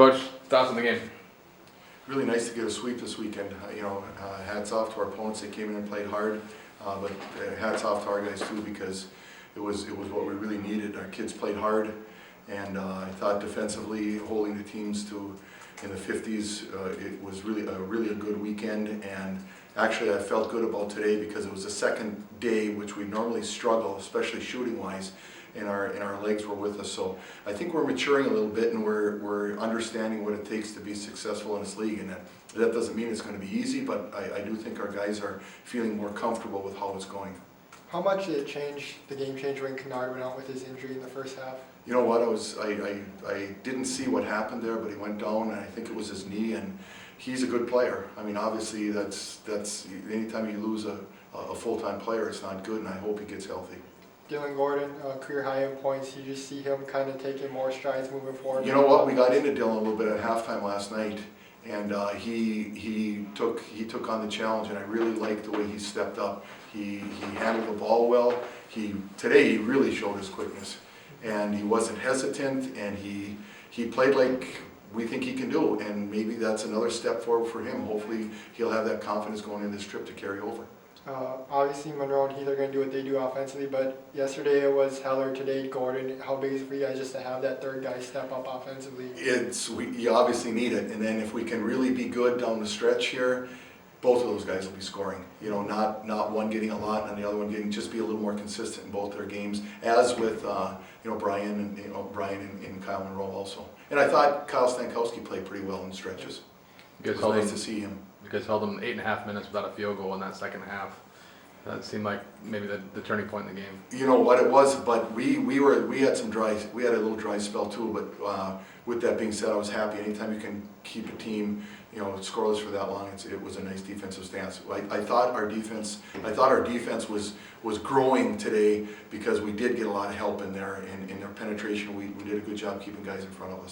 Coach, thoughts on the game? Really nice to get a sweep this weekend. Hats off to our opponents. They came in and played hard, but hats off to our guys too, because it was what we really needed. Our kids played hard, and I thought defensively holding the teams to in the 50s, it was really a good weekend. And actually, I felt good about today because it was the second day which we normally struggle, especially shooting wise. And our legs were with us, so I think we're maturing a little bit, and we're understanding what it takes to be successful in this league. And that doesn't mean it's going to be easy, but I do think our guys are feeling more comfortable with how it's going. How much did it change, the game change, when Kennard went out with his injury in the first half? You know what? I didn't see what happened there, but he went down, and I think it was his knee. And he's a good player. I mean, obviously, that's anytime you lose a full-time player, it's not good, and I hope he gets healthy. Dylan Gordon, career high in points. You just see him kind of taking more strides moving forward. You know what? We got into Dylan a little bit at halftime last night, and he took on the challenge, and I really liked the way he stepped up. He handled the ball well. Today he really showed his quickness, and he wasn't hesitant, and he played like we think he can do, and maybe that's another step forward for him. Hopefully he'll have that confidence going in this trip to carry over. Obviously, Monroe and Heath are going to do what they do offensively, but yesterday it was Heller, today Gordon. How big is it for you guys just to have that third guy step up offensively? You obviously need it, and then if we can really be good down the stretch here, both of those guys will be scoring. You know, not one getting a lot and the other one getting, just be a little more consistent in both their games, as with Brian and Kyle Monroe also. And I thought Kyle Stankowski played pretty well in stretches. It was nice to see him. You guys held them 8.5 minutes without a field goal in that second half. That seemed like maybe the turning point in the game. You know what it was, but we had a little dry spell too. But with that being said, I was happy. Anytime you can keep a team, scoreless for that long, it was a nice defensive stance. I thought our defense was growing today because we did get a lot of help in there in their penetration. We did a good job keeping guys in front of us.